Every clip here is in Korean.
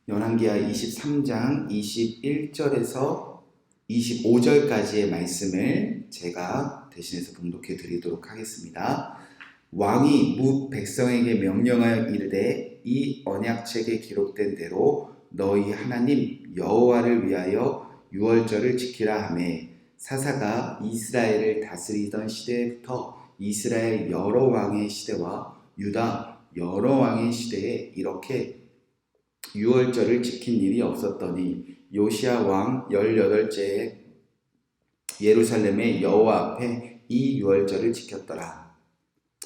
열왕기하 23장 21절에서 25절까지의 말씀을 제가 대신해서 봉독해 드리도록 하겠습니다. 왕이 뭇 백성에게 명령하여 이르되 이 언약책에 기록된 대로 너희 하나님 여호와를 위하여 유월절을 지키라 하매 사사가 이스라엘을 다스리던 시대부터 이스라엘 여러 왕의 시대와 유다 여러 왕의 시대에 이렇게 유월절을 지킨 일이 없었더니 요시야 왕 18제에 예루살렘의 여호와 앞에 이 유월절을 지켰더라.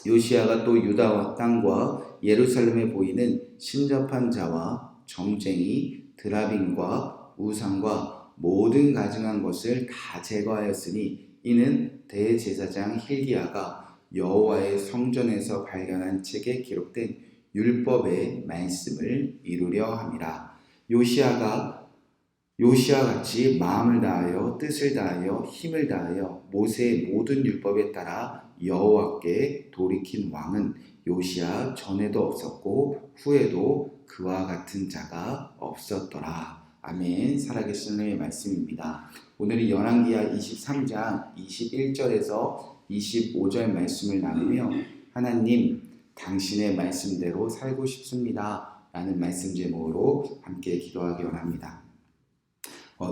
요시야가 또 유다 땅과 예루살렘에 보이는 신접한 자와 점쟁이, 드라빔과 우상과 모든 가증한 것을 다 제거하였으니 이는 대제사장 힐기야가 여호와의 성전에서 발견한 책에 기록된 율법의 말씀을 이루려 함이라. 요시야같이 마음을 다하여 뜻을 다하여 힘을 다하여 모세의 모든 율법에 따라 여호와께 돌이킨 왕은 요시야 전에도 없었고 후에도 그와 같은 자가 없었더라. 아멘. 살아계신 하나님의 말씀입니다. 오늘은 열왕기하 23장 21절에서 25절 말씀을 나누며 하나님 당신의 말씀대로 살고 싶습니다 라는 말씀 제목으로 함께 기도하기 원합니다.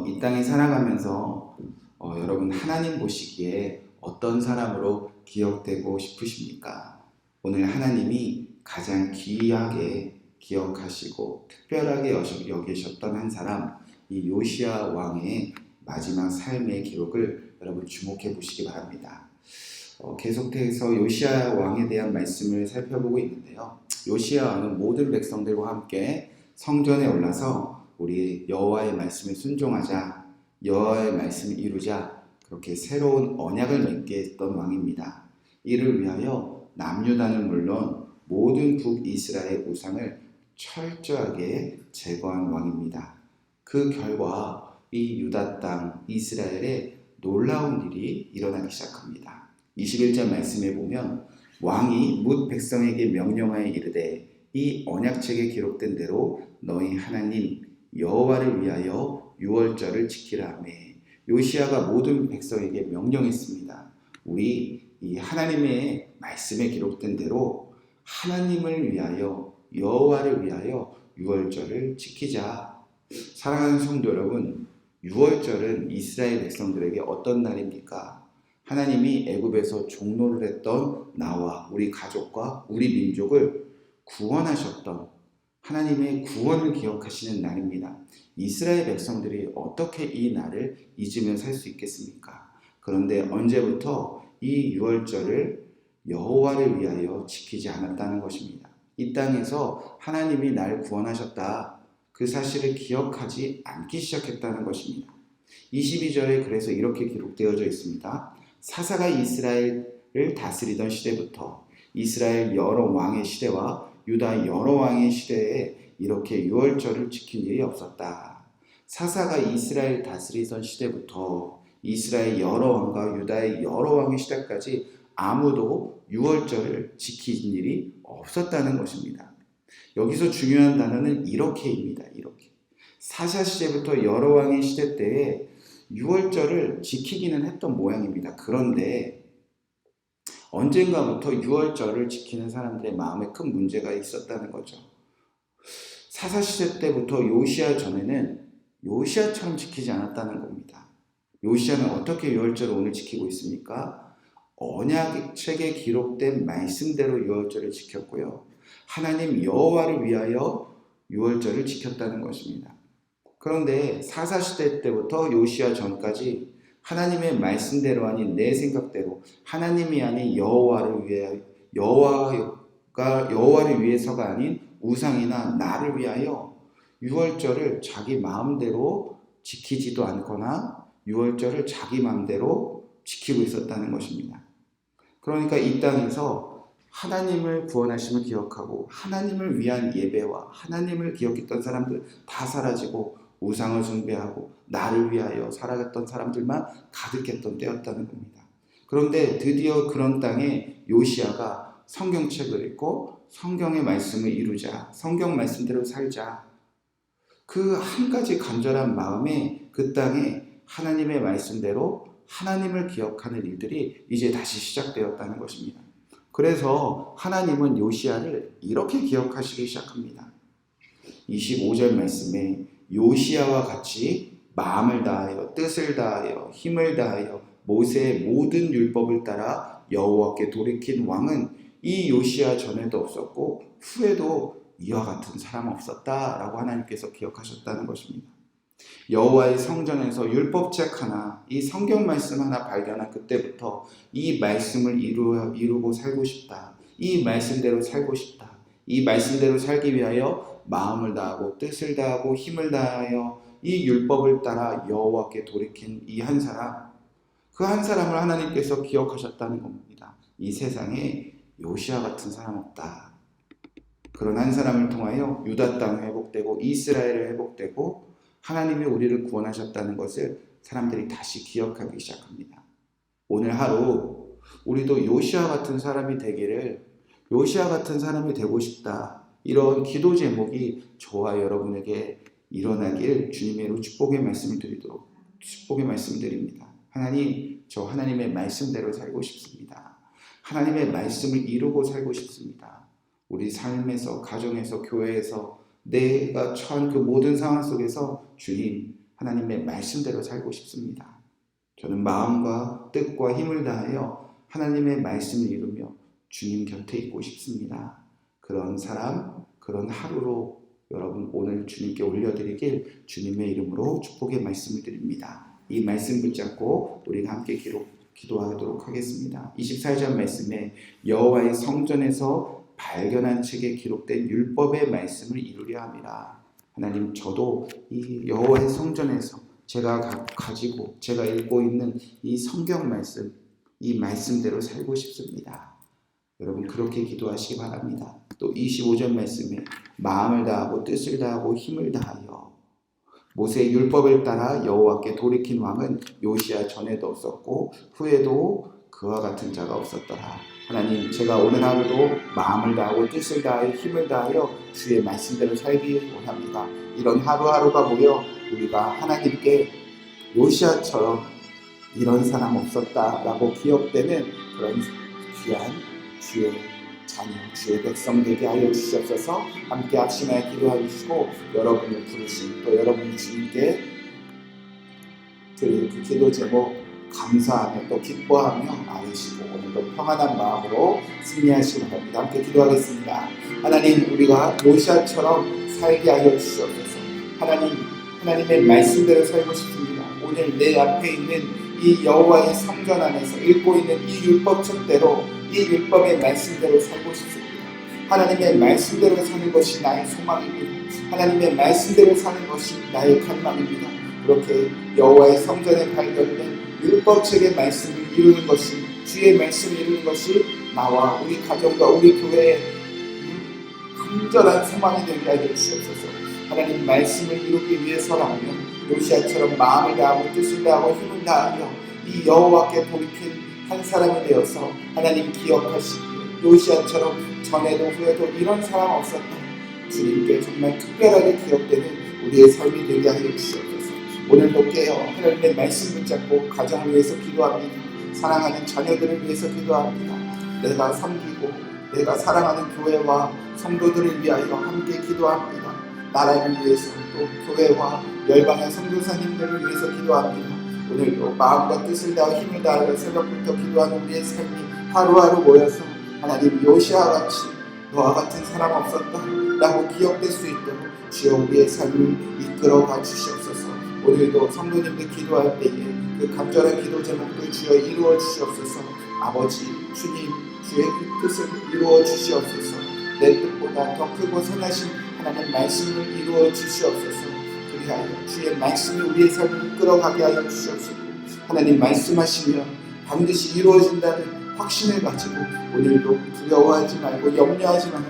이 땅에 살아가면서 여러분 하나님 보시기에 어떤 사람으로 기억되고 싶으십니까? 오늘 하나님이 가장 귀하게 기억하시고 특별하게 여기셨던 한 사람, 이 요시야 왕의 마지막 삶의 기록을 여러분 주목해 보시기 바랍니다. 계속해서 요시야 왕에 대한 말씀을 살펴보고 있는데요. 요시야 왕은 모든 백성들과 함께 성전에 올라서 우리 여호와의 말씀에 순종하자, 여호와의 말씀을 이루자 그렇게 새로운 언약을 맺게 했던 왕입니다. 이를 위하여 남유다는 물론 모든 북이스라엘 우상을 철저하게 제거한 왕입니다. 그 결과 이 유다 땅 이스라엘에 놀라운 일이 일어나기 시작합니다. 21절 말씀에 보면 왕이 뭇 백성에게 명령하여 이르되 이 언약책에 기록된 대로 너희 하나님 여호와를 위하여 유월절을 지키라 하매 요시야가 모든 백성에게 명령했습니다. 우리 이 하나님의 말씀에 기록된 대로 하나님을 위하여 여호와를 위하여 유월절을 지키자. 사랑하는 성도 여러분, 유월절은 이스라엘 백성들에게 어떤 날입니까? 하나님이 애굽에서 종노를 했던 나와 우리 가족과 우리 민족을 구원하셨던 하나님의 구원을 기억하시는 날입니다. 이스라엘 백성들이 어떻게 이 날을 잊으며 살 수 있겠습니까? 그런데 언제부터 이 유월절을 여호와를 위하여 지키지 않았다는 것입니다. 이 땅에서 하나님이 날 구원하셨다. 그 사실을 기억하지 않기 시작했다는 것입니다. 22절에 그래서 이렇게 기록되어져 있습니다. 사사가 이스라엘을 다스리던 시대부터 이스라엘 여러 왕의 시대와 유다 여러 왕의 시대에 이렇게 유월절을 지킨 일이 없었다. 사사가 이스라엘 다스리던 시대부터 이스라엘 여러 왕과 유다의 여러 왕의 시대까지 아무도 유월절을 지킨 일이 없었다는 것입니다. 여기서 중요한 단어는 이렇게입니다. 이렇게. 사사 시대부터 여러 왕의 시대 때에 유월절을 지키기는 했던 모양입니다. 그런데 언젠가부터 유월절을 지키는 사람들의 마음에 큰 문제가 있었다는 거죠. 사사 시대 때부터 요시야 전에는 요시야처럼 지키지 않았다는 겁니다. 요시야는 어떻게 유월절을 오늘 지키고 있습니까? 언약책에 기록된 말씀대로 유월절을 지켰고요. 하나님 여호와를 위하여 유월절을 지켰다는 것입니다. 그런데 사사시대 때부터 요시야 전까지 하나님의 말씀대로 아닌 내 생각대로 하나님이 아닌 여호와를 위해서가 아닌 우상이나 나를 위하여 유월절을 자기 마음대로 지키지도 않거나 유월절을 자기 마음대로 지키고 있었다는 것입니다. 그러니까 이 땅에서 하나님을 구원하심을 기억하고 하나님을 위한 예배와 하나님을 기억했던 사람들 다 사라지고 우상을 숭배하고 나를 위하여 살아갔던 사람들만 가득했던 때였다는 겁니다. 그런데 드디어 그런 땅에 요시야가 성경책을 읽고 성경의 말씀을 이루자, 성경 말씀대로 살자. 그 한 가지 간절한 마음에 그 땅에 하나님의 말씀대로 하나님을 기억하는 일들이 이제 다시 시작되었다는 것입니다. 그래서 하나님은 요시야를 이렇게 기억하시기 시작합니다. 25절 말씀에 요시야와 같이 마음을 다하여 뜻을 다하여 힘을 다하여 모세의 모든 율법을 따라 여호와께 돌이킨 왕은 이 요시야 전에도 없었고 후에도 이와 같은 사람 없었다라고 하나님께서 기억하셨다는 것입니다. 여호와의 성전에서 율법책 하나, 이 성경 말씀 하나 발견한 그때부터 이 말씀을 이루고 살고 싶다. 이 말씀대로 살고 싶다. 이 말씀대로 살기 위하여 마음을 다하고 뜻을 다하고 힘을 다하여 이 율법을 따라 여호와께 돌이킨 이 한 사람, 그 한 사람을 하나님께서 기억하셨다는 겁니다. 이 세상에 요시야 같은 사람 없다. 그런 한 사람을 통하여 유다 땅이 회복되고 이스라엘이 회복되고 하나님이 우리를 구원하셨다는 것을 사람들이 다시 기억하기 시작합니다. 오늘 하루 우리도 요시야 같은 사람이 되기를, 요시야 같은 사람이 되고 싶다, 이런 기도 제목이 저와 여러분에게 일어나길 주님의 축복의 말씀을 드립니다. 하나님, 저 하나님의 말씀대로 살고 싶습니다. 하나님의 말씀을 이루고 살고 싶습니다. 우리 삶에서, 가정에서, 교회에서 내가 처한 그 모든 상황 속에서 주님, 하나님의 말씀대로 살고 싶습니다. 저는 마음과 뜻과 힘을 다하여 하나님의 말씀을 이루며 주님 곁에 있고 싶습니다. 그런 사람, 그런 하루로 여러분 오늘 주님께 올려드리길 주님의 이름으로 축복의 말씀을 드립니다. 이 말씀 붙잡고 우리가 함께 기도하도록 하겠습니다. 24절 말씀에 여호와의 성전에서 발견한 책에 기록된 율법의 말씀을 이루려 함이라. 하나님, 저도 이 여호와의 성전에서 제가 가지고 제가 읽고 있는 이 성경 말씀, 이 말씀대로 살고 싶습니다. 여러분 그렇게 기도하시기 바랍니다. 또 25절 말씀에 마음을 다하고 뜻을 다하고 힘을 다하여 모세의 율법을 따라 여호와께 돌이킨 왕은 요시야 전에도 없었고 후에도 그와 같은 자가 없었더라. 하나님, 제가 오늘 하루도 마음을 다하고 뜻을 다하여 힘을 다하여 주의 말씀대로 살기 원합니다. 이런 하루하루가 모여 우리가 하나님께 요시야처럼 이런 사람 없었다라고 기억되는 그런 귀한 주의 자녀, 주의 백성 되게 하여 주시옵소서. 함께 합심하여 기도하시고 여러분을 부르신 또 여러분이 주님께 드릴 그 기도 제목 감사하며 또 기뻐하며 아뢰시고 오늘도 평안한 마음으로 승리하시기 바랍니다. 함께 기도하겠습니다. 하나님, 우리가 요시야처럼 살게 하여 주시옵소서. 하나님의 말씀대로 살고 싶습니다. 오늘 내 앞에 있는 이 여호와의 성전 안에서 읽고 있는 이 율법책대로, 이 율법의 말씀대로 살고 싶습니다. 하나님의 말씀대로 사는 것이 나의 소망입니다. 하나님의 말씀대로 사는 것이 나의 갈망입니다. 그렇게 여호와의 성전에 발견된 율법책의 말씀을 이루는 것이, 주의 말씀을 이루는 것이 나와 우리 가정과 우리 교회의 간절한 소망이 되게 하여 주시옵소서. 하나님 말씀을 이루기 위해서라면 요시야처럼 마음을 다하고 뜻을 다하고 힘을 다하여 이 여호와께 돌이킨 한 사람이 되어서 하나님 기억하시기에 요시야처럼 전에도 후에도 이런 사람 없었다. 주님께 정말 특별하게 기억되는 우리의 삶이 되게 하여 주시옵소서. 오늘도 깨어 하나님의 말씀 붙잡고 가정을 위해서 기도합니다. 사랑하는 자녀들을 위해서 기도합니다. 내가 섬기고 내가 사랑하는 교회와 성도들을 위하여 함께 기도합니다. 나라를 위해서 또 교회와 열방의 선교사님들을 위해서 기도합니다. 오늘도 마음과 뜻을 다하고 힘을 다하여 새벽부터 기도하는 우리의 삶이 하루하루 모여서 하나님 요시야와 같이 너와 같은 사람 없었다 라고 기억될 수 있도록 주여 우리의 삶을 이끌어가 주시옵소서. 오늘도 성도님들 기도할 때에 그 간절한 기도 제목들 주여 이루어 주시옵소서. 아버지 주님, 주의 그 뜻을 이루어 주시옵소서. 내 뜻보다 더 크고 선하신 하나님 말씀을 이루어 주시옵소서. 그리하여 주의 말씀이 우리의 삶을 이끌어가게 하여 주시옵소서. 하나님 말씀하시면 반드시 이루어진다는 확신을 가지고 오늘도 두려워하지 말고 염려하지 말고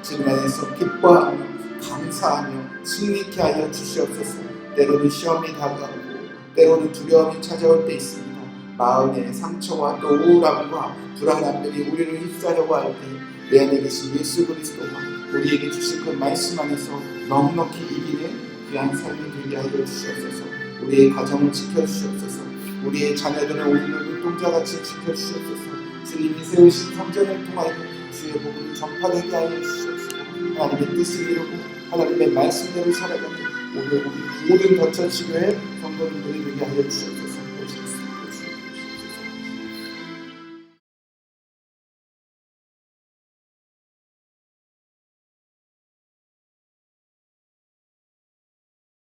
주님 안에서 기뻐하며 감사하며 승리케 하여 주시옵소서. 때로는 시험이 다가오고 때로는 두려움이 찾아올 때 있습니다. 마음의 상처와 또 우울함과 불안함들이 우리를 휩싸려고 할 때 내 안에 계신 예수 그리스도가 우리에게 주신 그 말씀 안에서 넉넉히 이기는 귀한 삶이 되게 하여 주시옵소서. 우리의 가정을 지켜주시옵소서. 우리의 자녀들을 오늘도 눈동자같이 지켜주시옵소서. 주님이 세우신 성전을 통하여 주의 복음을 전파되게 하여 주시옵소서. 하나님의 뜻을 이루고 하나님의 말씀대로 살아가는 오늘 우리 모든 덧쳐치교의 성도님들이 되게 하여 주시옵소서.